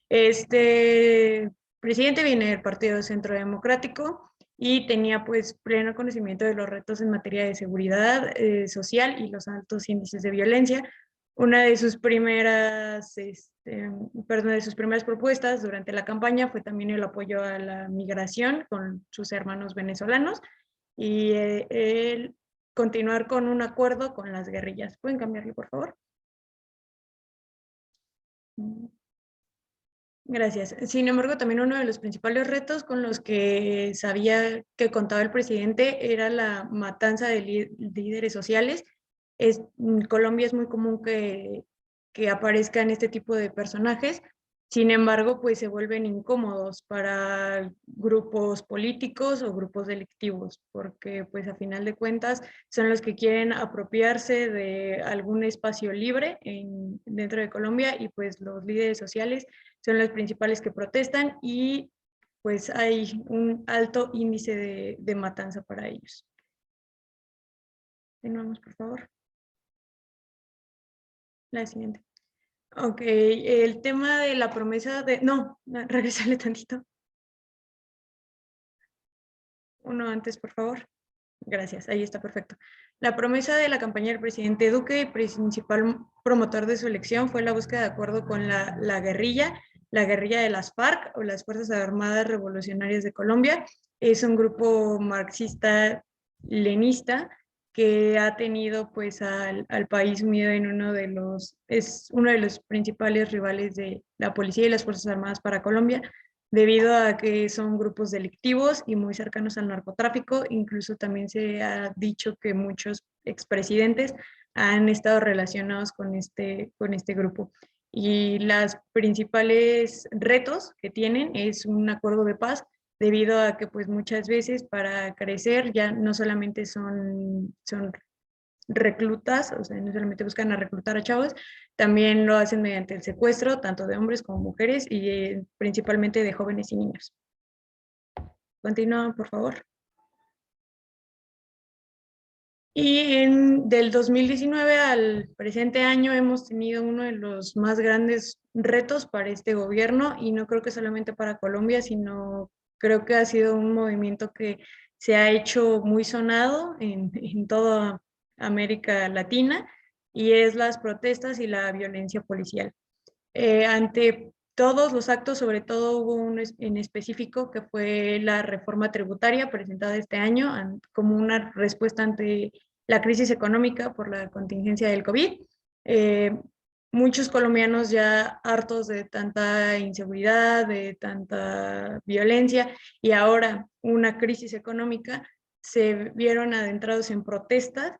Este presidente viene del Partido Centro Democrático y tenía pues pleno conocimiento de los retos en materia de seguridad social y los altos índices de violencia. Una de sus primeras, de sus primeras propuestas durante la campaña fue también el apoyo a la migración con sus hermanos venezolanos y el continuar con un acuerdo con las guerrillas. ¿Pueden cambiarle, por favor? Gracias. Sin embargo, también uno de los principales retos con los que sabía que contaba el presidente era la matanza de líderes sociales. En Colombia es muy común que aparezcan este tipo de personajes. Sin embargo, pues se vuelven incómodos para grupos políticos o grupos delictivos, porque pues a final de cuentas son los que quieren apropiarse de algún espacio libre dentro de Colombia y pues los líderes sociales son los principales que protestan y pues hay un alto índice de matanza para ellos. Continuamos, por favor. La siguiente. Ok, el tema de la promesa de... No, regresale tantito. Uno antes, por favor. Gracias, ahí está perfecto. La promesa de la campaña del presidente Duque, principal promotor de su elección, fue la búsqueda de acuerdo con la guerrilla de las FARC o las Fuerzas Armadas Revolucionarias de Colombia. Es un grupo marxista-lenista que ha tenido pues al país unido en es uno de los principales rivales de la policía y las Fuerzas Armadas para Colombia, debido a que son grupos delictivos y muy cercanos al narcotráfico. Incluso también se ha dicho que muchos expresidentes han estado relacionados con este grupo. Y los principales retos que tienen es un acuerdo de paz, debido a que pues muchas veces para crecer ya no solamente son reclutas, o sea, no solamente buscan a reclutar a chavos, también lo hacen mediante el secuestro, tanto de hombres como mujeres, y principalmente de jóvenes y niños. Continúa, por favor. Y del 2019 al presente año hemos tenido uno de los más grandes retos para este gobierno, y no creo que solamente para Colombia, sino creo que ha sido un movimiento que se ha hecho muy sonado en toda América Latina, y es las protestas y la violencia policial. Ante todos los actos, sobre todo hubo uno en específico que fue la reforma tributaria presentada este año como una respuesta ante la crisis económica por la contingencia del COVID. Muchos colombianos ya hartos de tanta inseguridad, de tanta violencia, y ahora una crisis económica, se vieron adentrados en protestas,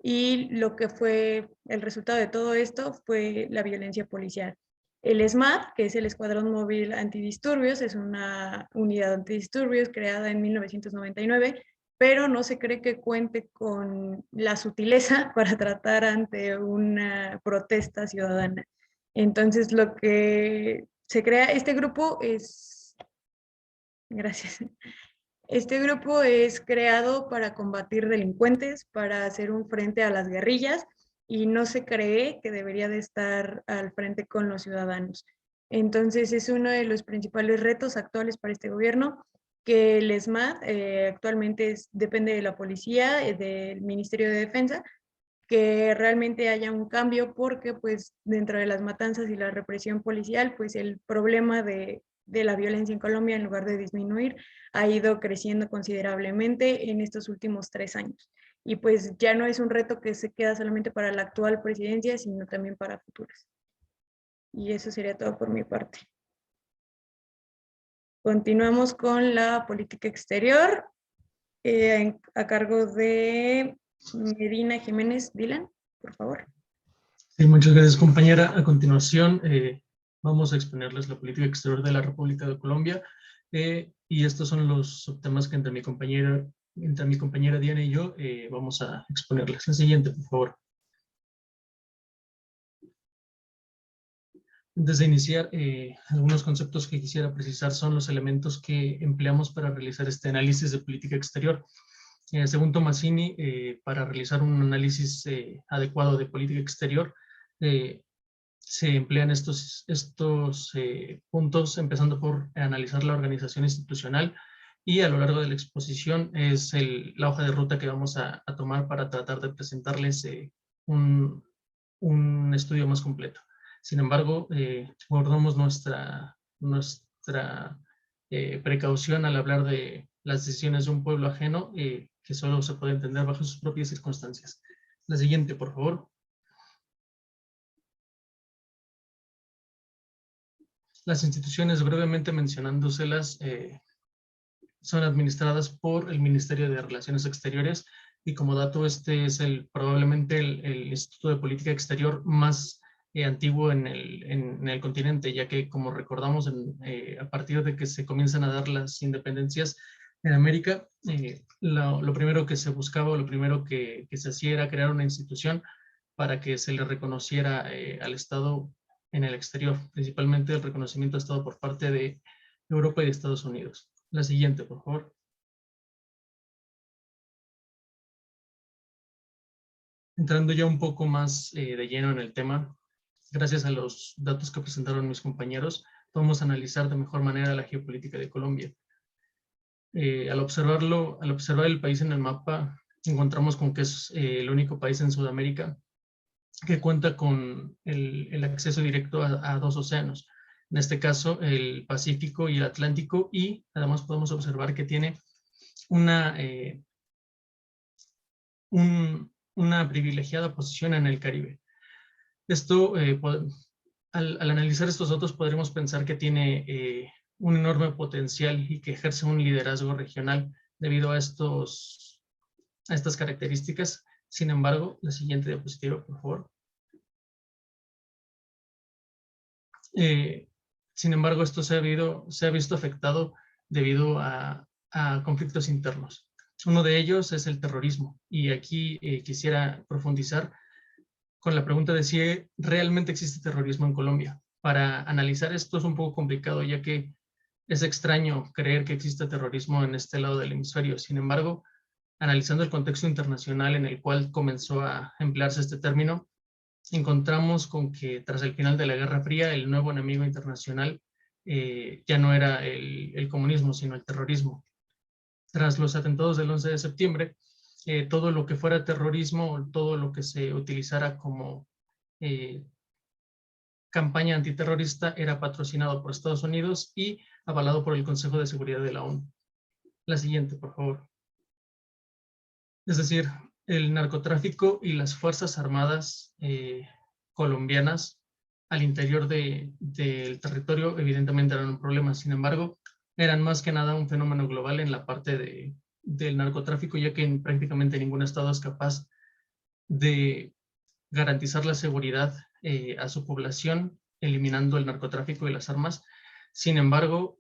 y lo que fue el resultado de todo esto fue la violencia policial. El ESMAD, que es el Escuadrón Móvil Antidisturbios, es una unidad antidisturbios creada en 1999, pero no se cree que cuente con la sutileza para tratar ante una protesta ciudadana. Entonces, lo que se crea, este grupo es... Gracias. Este grupo es creado para combatir delincuentes, para hacer un frente a las guerrillas, y no se cree que debería de estar al frente con los ciudadanos. Entonces es uno de los principales retos actuales para este gobierno, que el ESMAD actualmente depende de la policía, del Ministerio de Defensa, que realmente haya un cambio, porque pues dentro de las matanzas y la represión policial, pues el problema de la violencia en Colombia, en lugar de disminuir, ha ido creciendo considerablemente en estos últimos 3 años. Y pues ya no es un reto que se queda solamente para la actual presidencia, sino también para futuras. Y eso sería todo por mi parte. Continuamos con la política exterior, a cargo de Medina Jiménez. Dylan, por favor. Sí, muchas gracias, compañera. A continuación, vamos a exponerles la política exterior de la República de Colombia, y estos son los subtemas que entre mi compañera Diana y yo vamos a exponerles. La siguiente, por favor. Antes de iniciar, algunos conceptos que quisiera precisar son los elementos que empleamos para realizar este análisis de política exterior. Según Tomasini, para realizar un análisis adecuado de política exterior, se emplean estos puntos, empezando por analizar la organización institucional, y a lo largo de la exposición es la hoja de ruta que vamos a tomar para tratar de presentarles un estudio más completo. Sin embargo, guardamos nuestra precaución al hablar de las decisiones de un pueblo ajeno, que solo se puede entender bajo sus propias circunstancias. La siguiente, por favor. Las instituciones, brevemente mencionándoselas, son administradas por el Ministerio de Relaciones Exteriores, y como dato, este es probablemente el Instituto de Política Exterior más antiguo en el continente, ya que, como recordamos, a partir de que se comienzan a dar las independencias en América, lo primero que se buscaba, lo primero que se hacía era crear una institución para que se le reconociera al Estado en el exterior, principalmente el reconocimiento de Estado por parte de Europa y de Estados Unidos. La siguiente, por favor. Entrando ya un poco más de lleno en el tema, gracias a los datos que presentaron mis compañeros, podemos analizar de mejor manera la geopolítica de Colombia. Al observar el país en el mapa, encontramos con que es el único país en Sudamérica que cuenta con el acceso directo a dos océanos, en este caso el Pacífico y el Atlántico, y además podemos observar que tiene una privilegiada posición en el Caribe. Esto, al analizar estos datos, podremos pensar que tiene un enorme potencial y que ejerce un liderazgo regional debido a estas características. Sin embargo, la siguiente diapositiva, por favor. Sin embargo, esto se ha visto afectado debido a conflictos internos. Uno de ellos es el terrorismo, y aquí quisiera profundizar con la pregunta de si realmente existe terrorismo en Colombia. Para analizar esto es un poco complicado, ya que es extraño creer que exista terrorismo en este lado del hemisferio. Sin embargo, analizando el contexto internacional en el cual comenzó a emplearse este término, encontramos con que tras el final de la Guerra Fría, el nuevo enemigo internacional ya no era el comunismo, sino el terrorismo. Tras los atentados del 11 de septiembre, todo lo que fuera terrorismo, todo lo que se utilizara como campaña antiterrorista era patrocinado por Estados Unidos y avalado por el Consejo de Seguridad de la ONU. La siguiente, por favor. Es decir, el narcotráfico y las fuerzas armadas colombianas al interior del territorio evidentemente eran un problema. Sin embargo, eran más que nada un fenómeno global en la parte del narcotráfico, ya que prácticamente ningún estado es capaz de garantizar la seguridad a su población, eliminando el narcotráfico y las armas. Sin embargo,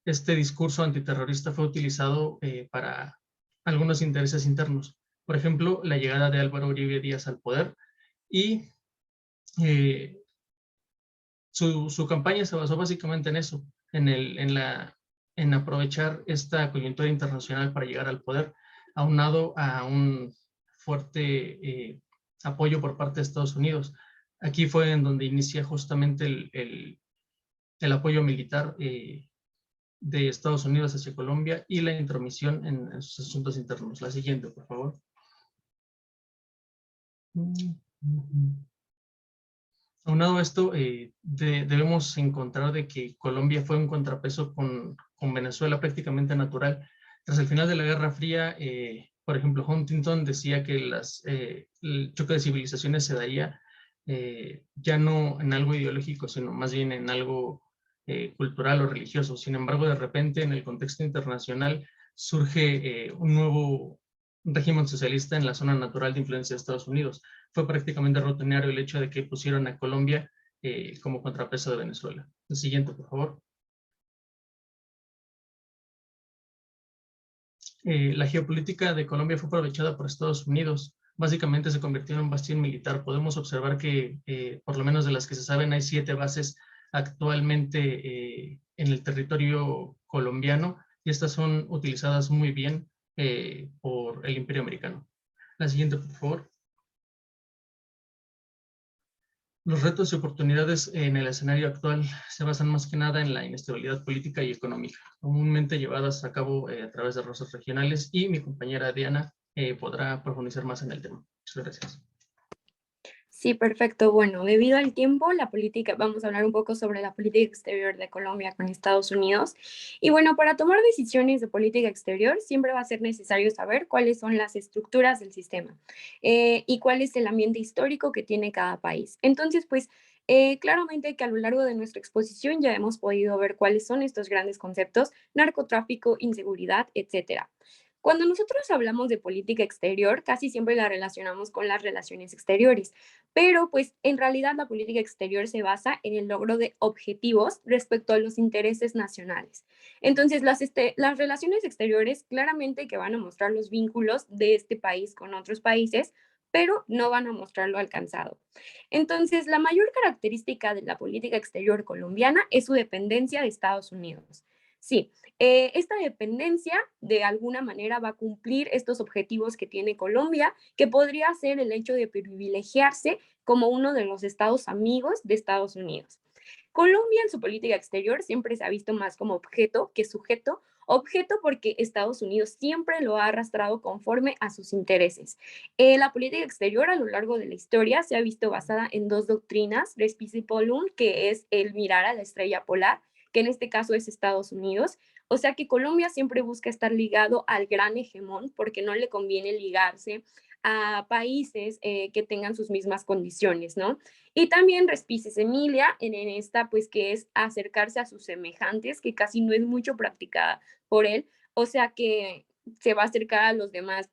este discurso antiterrorista fue utilizado para algunos intereses internos. Por ejemplo, la llegada de Álvaro Uribe Díaz al poder, y su campaña se basó básicamente en eso, en aprovechar esta coyuntura internacional para llegar al poder, aunado a un fuerte apoyo por parte de Estados Unidos. Aquí fue en donde inicia justamente el apoyo militar de Estados Unidos hacia Colombia y la intromisión en sus asuntos internos. La siguiente, por favor. Aunado a esto, debemos encontrar de que Colombia fue un contrapeso con Venezuela prácticamente natural. Tras el final de la Guerra Fría, por ejemplo, Huntington decía que el choque de civilizaciones se daría ya no en algo ideológico, sino más bien en algo cultural o religioso. Sin embargo, de repente, en el contexto internacional, surge un nuevo régimen socialista en la zona natural de influencia de Estados Unidos. Fue prácticamente rutinario el hecho de que pusieron a Colombia como contrapeso de Venezuela. El siguiente, por favor. La geopolítica de Colombia fue aprovechada por Estados Unidos. Básicamente se convirtió en un bastión militar. Podemos observar que, por lo menos de las que se saben, hay 7 bases actualmente en el territorio colombiano, y estas son utilizadas muy bien por el Imperio Americano. La siguiente, por favor. Los retos y oportunidades en el escenario actual se basan más que nada en la inestabilidad política y económica, comúnmente llevadas a cabo a través de rosas regionales, y mi compañera Diana podrá profundizar más en el tema. Muchas gracias. Sí, perfecto. Bueno, debido al tiempo, vamos a hablar un poco sobre la política exterior de Colombia con Estados Unidos. Y bueno, para tomar decisiones de política exterior siempre va a ser necesario saber cuáles son las estructuras del sistema y cuál es el ambiente histórico que tiene cada país. Entonces, pues claramente que a lo largo de nuestra exposición ya hemos podido ver cuáles son estos grandes conceptos: narcotráfico, inseguridad, etcétera. Cuando nosotros hablamos de política exterior, casi siempre la relacionamos con las relaciones exteriores, pero pues en realidad la política exterior se basa en el logro de objetivos respecto a los intereses nacionales. Entonces, las relaciones exteriores claramente que van a mostrar los vínculos de este país con otros países, pero no van a mostrar lo alcanzado. Entonces, la mayor característica de la política exterior colombiana es su dependencia de Estados Unidos. Sí, esta dependencia de alguna manera va a cumplir estos objetivos que tiene Colombia, que podría ser el hecho de privilegiarse como uno de los estados amigos de Estados Unidos. Colombia en su política exterior siempre se ha visto más como objeto que sujeto. Objeto porque Estados Unidos siempre lo ha arrastrado conforme a sus intereses. La política exterior a lo largo de la historia se ha visto basada en dos doctrinas, Respect y Polum, que es el mirar a la estrella polar, que en este caso es Estados Unidos. O sea que Colombia siempre busca estar ligado al gran hegemón porque no le conviene ligarse a países que tengan sus mismas condiciones, ¿no? Y también Respices Emilia, en esta, pues que es acercarse a sus semejantes, que casi no es mucho practicada por él, o sea que se va a acercar a los demás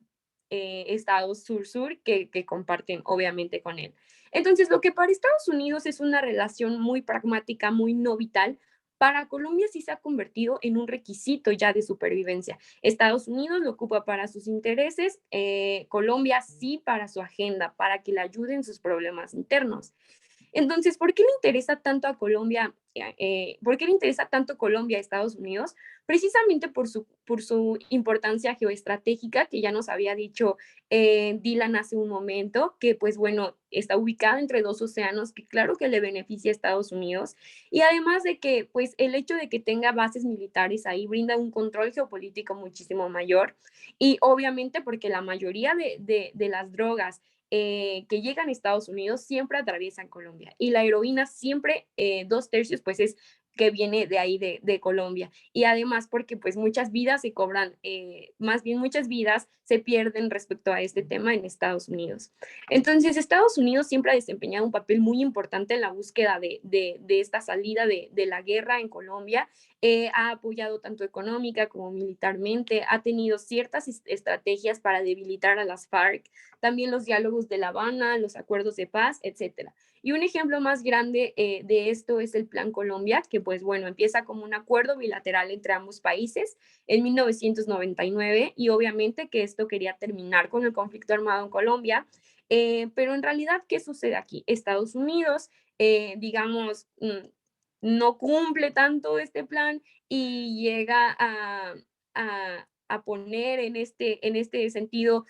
estados sur-sur que comparten obviamente con él. Entonces, lo que para Estados Unidos es una relación muy pragmática, muy no vital, para Colombia sí se ha convertido en un requisito ya de supervivencia. Estados Unidos lo ocupa para sus intereses, Colombia sí para su agenda, para que le ayuden en sus problemas internos. Entonces, ¿por qué le interesa tanto a Colombia? ¿Por qué le interesa tanto Colombia a Estados Unidos? Precisamente por su importancia geoestratégica, que ya nos había dicho Dylan hace un momento, que pues bueno, está ubicada entre dos océanos, que claro que le beneficia a Estados Unidos, y además de que pues el hecho de que tenga bases militares ahí brinda un control geopolítico muchísimo mayor, y obviamente porque la mayoría de las drogas que llegan a Estados Unidos siempre atraviesan Colombia y la heroína siempre, 2/3 pues es que viene de ahí de Colombia y además porque pues muchas vidas se cobran, más bien muchas vidas se pierden respecto a este tema en Estados Unidos. Entonces Estados Unidos siempre ha desempeñado un papel muy importante en la búsqueda de esta salida de la guerra en Colombia, ha apoyado tanto económica como militarmente, ha tenido ciertas estrategias para debilitar a las FARC, también los diálogos de La Habana, los acuerdos de paz, etcétera. Y un ejemplo más grande de esto es el Plan Colombia, que pues bueno, empieza como un acuerdo bilateral entre ambos países en 1999 y obviamente que esto quería terminar con el conflicto armado en Colombia, pero en realidad, ¿qué sucede aquí? Estados Unidos, digamos, no cumple tanto este plan y llega a poner en este sentido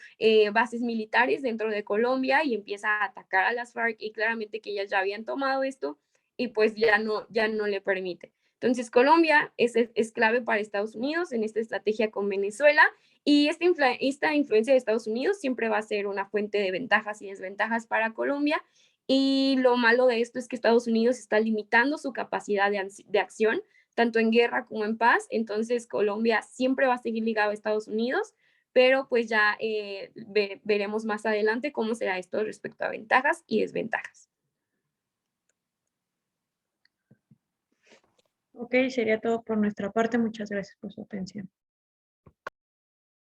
bases militares dentro de Colombia y empieza a atacar a las FARC y claramente que ellas ya habían tomado esto y pues ya no le permite. Entonces Colombia es clave para Estados Unidos en esta estrategia con Venezuela y esta influencia de Estados Unidos siempre va a ser una fuente de ventajas y desventajas para Colombia y lo malo de esto es que Estados Unidos está limitando su capacidad de acción tanto en guerra como en paz. Entonces Colombia siempre va a seguir ligado a Estados Unidos, pero pues ya veremos más adelante cómo será esto respecto a ventajas y desventajas. Ok, sería todo por nuestra parte. Muchas gracias por su atención.